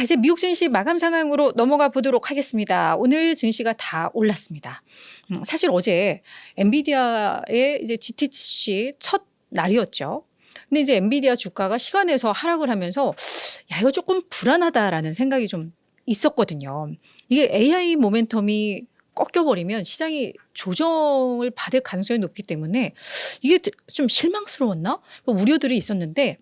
이제 미국 증시 마감 상황으로 넘어가 보도록 하겠습니다. 오늘 증시가 다 올랐습니다. 사실 어제 엔비디아의 이제 GTC 첫 날이었죠. 근데 이제 엔비디아 주가가 시간에서 하락을 하면서 야, 이거 조금 불안하다라는 생각이 좀 있었거든요. 이게 AI 모멘텀이 꺾여버리면 시장이 조정을 받을 가능성이 높기 때문에 이게 좀 실망스러웠나? 우려들이 있었는데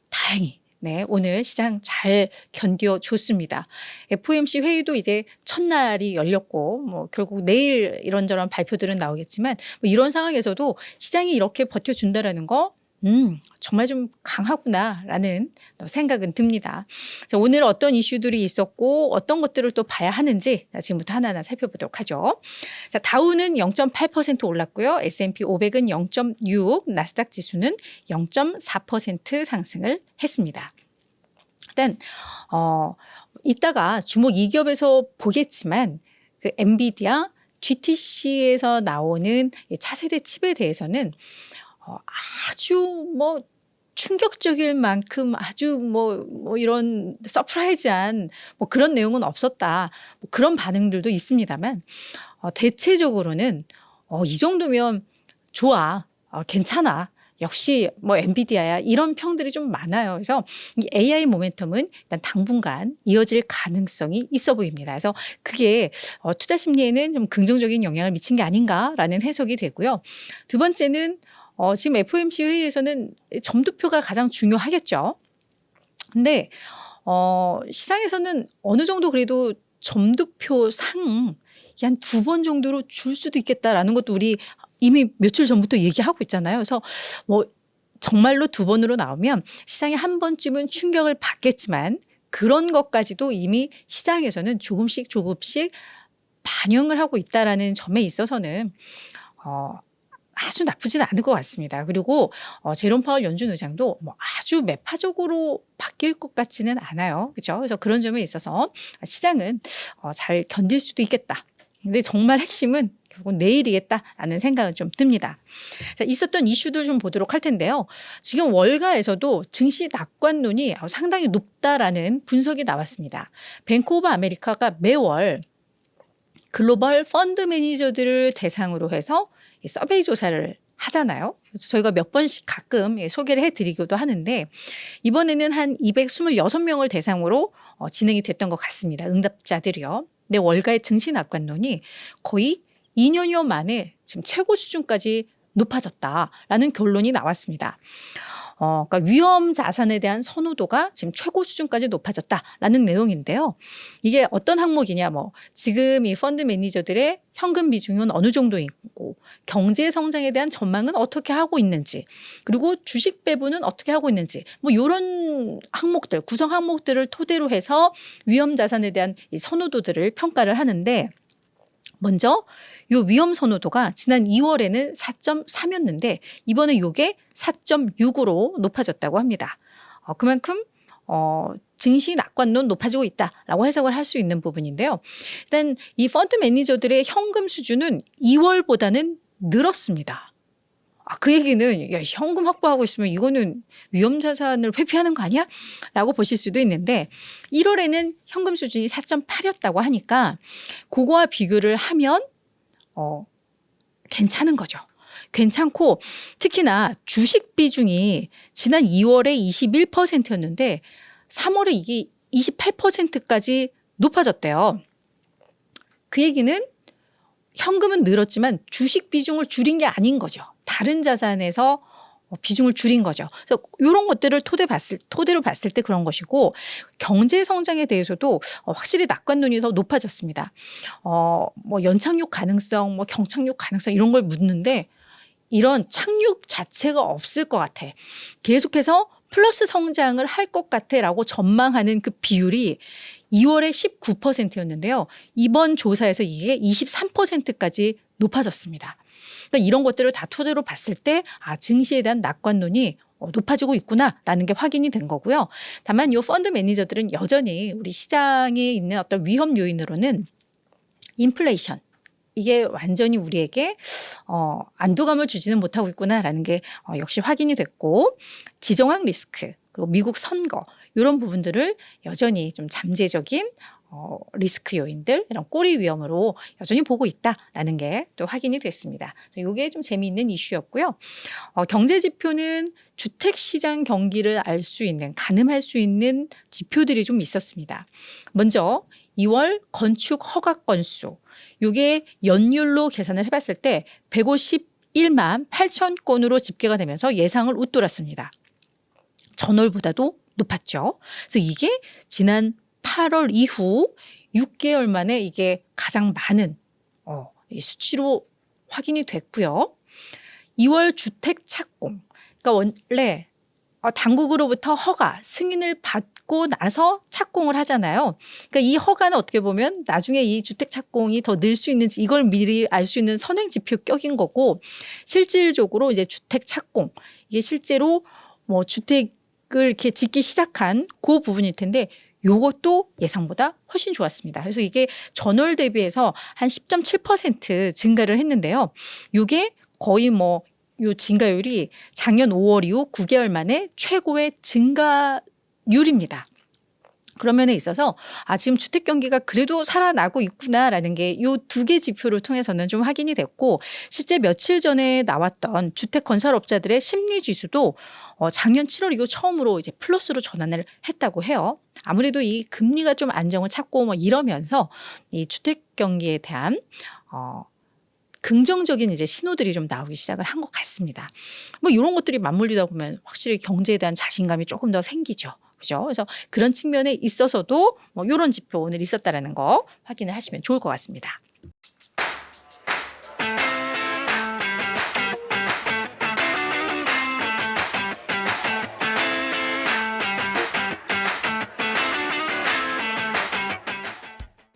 다행히 오늘 시장 잘 견뎌줬습니다. FOMC 회의도 이제 첫날이 열렸고 결국 내일 이런저런 발표들은 나오겠지만 이런 상황에서도 시장이 이렇게 버텨준다라는 거 정말 좀 강하구나라는 생각은 듭니다. 자, 오늘 어떤 이슈들이 있었고 어떤 것들을 또 봐야 하는지 지금부터 하나하나 살펴보도록 하죠. 자, 다우는 0.8% 올랐고요. S&P 500은 0.6, 나스닥 지수는 0.4% 상승을 했습니다. 일단 이따가 주목 2기업에서 보겠지만 그 엔비디아, GTC에서 나오는 차세대 칩에 대해서는 아주 충격적일 만큼 아주 이런 서프라이즈한 그런 내용은 없었다. 그런 반응들도 있습니다만 대체적으로는 이 정도면 좋아, 괜찮아. 역시 엔비디아야 이런 평들이 좀 많아요. 그래서 이 AI 모멘텀은 일단 당분간 이어질 가능성이 있어 보입니다. 그래서 그게 투자 심리에는 좀 긍정적인 영향을 미친 게 아닌가라는 해석이 되고요. 두 번째는 지금 FOMC 회의에서는 점도표가 가장 중요하겠죠. 근데 시장에서는 어느 정도 그래도 점도표 상 한 2번 정도로 줄 수도 있겠다라는 것도 우리 이미 며칠 전부터 얘기하고 있잖아요. 그래서 정말로 2번으로 나오면 시장이 한 번쯤은 충격을 받겠지만 그런 것까지도 이미 시장에서는 조금씩 반영을 하고 있다라는 점에 있어서는 아주 나쁘진 않을 것 같습니다. 그리고 제롬 파월 연준 의장도 아주 매파적으로 바뀔 것 같지는 않아요. 그렇죠? 그래서 그런 점에 있어서 시장은 잘 견딜 수도 있겠다. 근데 정말 핵심은 결국 내일이겠다라는 생각은 좀 듭니다. 자, 있었던 이슈들 좀 보도록 할 텐데요. 지금 월가에서도 증시 낙관론이 상당히 높다라는 분석이 나왔습니다. 뱅크 오브 아메리카가 매월 글로벌 펀드 매니저들을 대상으로 해서 서베이 조사를 하잖아요. 그래서 저희가 몇 번씩 가끔 소개를 해드리기도 하는데 이번에는 한 226명을 대상으로 진행이 됐던 것 같습니다. 응답자들이요. 근데 월가의 증시 낙관론이 거의 2년여 만에 지금 최고 수준까지 높아졌다라는 결론이 나왔습니다. 그러니까 위험 자산에 대한 선호도가 지금 최고 수준까지 높아졌다라는 내용인데요. 이게 어떤 항목이냐, 지금 이 펀드 매니저들의 현금 비중은 어느 정도 있고 경제 성장에 대한 전망은 어떻게 하고 있는지, 그리고 주식 배분은 어떻게 하고 있는지, 이런 항목들, 구성 항목들을 토대로 해서 위험 자산에 대한 이 선호도들을 평가를 하는데, 먼저 요 위험 선호도가 지난 2월에는 4.3였는데 이번에 이게 4.6으로 높아졌다고 합니다. 그만큼 증시 낙관론 높아지고 있다라고 해석을 할 수 있는 부분인데요. 일단 이 펀드 매니저들의 현금 수준은 2월보다는 늘었습니다. 그 얘기는 야, 현금 확보하고 있으면 이거는 위험 자산을 회피하는 거 아니야? 라고 보실 수도 있는데 1월에는 현금 수준이 4.8이었다고 하니까 그거와 비교를 하면 괜찮은 거죠. 괜찮고 특히나 주식 비중이 지난 2월에 21%였는데 3월에 이게 28%까지 높아졌대요. 그 얘기는 현금은 늘었지만 주식 비중을 줄인 게 아닌 거죠. 다른 자산에서 비중을 줄인 거죠. 그래서 이런 것들을 토대로 봤을 때 그런 것이고 경제 성장에 대해서도 확실히 낙관론이 더 높아졌습니다. 연착륙 가능성, 경착륙 가능성 이런 걸 묻는데 이런 착륙 자체가 없을 것 같아. 계속해서 플러스 성장을 할 것 같아라고 전망하는 그 비율이 2월에 19%였는데요. 이번 조사에서 이게 23%까지 높아졌습니다. 그러니까 이런 것들을 다 토대로 봤을 때 증시에 대한 낙관론이 높아지고 있구나라는 게 확인이 된 거고요. 다만 이 펀드 매니저들은 여전히 우리 시장에 있는 어떤 위험 요인으로는 인플레이션, 이게 완전히 우리에게 안도감을 주지는 못하고 있구나라는 게 역시 확인이 됐고 지정학 리스크, 그리고 미국 선거 이런 부분들을 여전히 좀 잠재적인 리스크 요인들, 이런 꼬리 위험으로 여전히 보고 있다라는 게 또 확인이 됐습니다. 이게 좀 재미있는 이슈였고요. 경제 지표는 주택 시장 경기를 알 수 있는, 가늠할 수 있는 지표들이 좀 있었습니다. 먼저 2월 건축 허가 건수, 이게 연율로 계산을 해봤을 때 151만 8천 건으로 집계가 되면서 예상을 웃돌았습니다. 전월보다도 높았죠. 그래서 이게 지난 8월 이후 6개월 만에 이게 가장 많은 이 수치로 확인이 됐고요. 2월 주택 착공, 그러니까 원래 당국으로부터 허가, 승인을 받고 나서 착공을 하잖아요. 그러니까 이 허가는 어떻게 보면 나중에 이 주택 착공이 더 늘 수 있는지 이걸 미리 알 수 있는 선행 지표 격인 거고, 실질적으로 이제 주택 착공, 이게 실제로 뭐 주택을 이렇게 짓기 시작한 그 부분일 텐데, 요것도 예상보다 훨씬 좋았습니다. 그래서 이게 전월 대비해서 한 10.7% 증가를 했는데요. 이게 거의 요 증가율이 작년 5월 이후 9개월 만에 최고의 증가율입니다. 그런 면에 있어서 지금 주택 경기가 그래도 살아나고 있구나라는 게 이 두 개 지표를 통해서는 좀 확인이 됐고, 실제 며칠 전에 나왔던 주택 건설업자들의 심리 지수도 작년 7월 이후 처음으로 이제 플러스로 전환을 했다고 해요. 아무래도 이 금리가 좀 안정을 찾고 이러면서 이 주택 경기에 대한 긍정적인 이제 신호들이 좀 나오기 시작을 한 것 같습니다. 이런 것들이 맞물리다 보면 확실히 경제에 대한 자신감이 조금 더 생기죠. 그죠? 그래서 그런 측면에 있어서도 이런 지표 오늘 있었다라는 거 확인을 하시면 좋을 것 같습니다.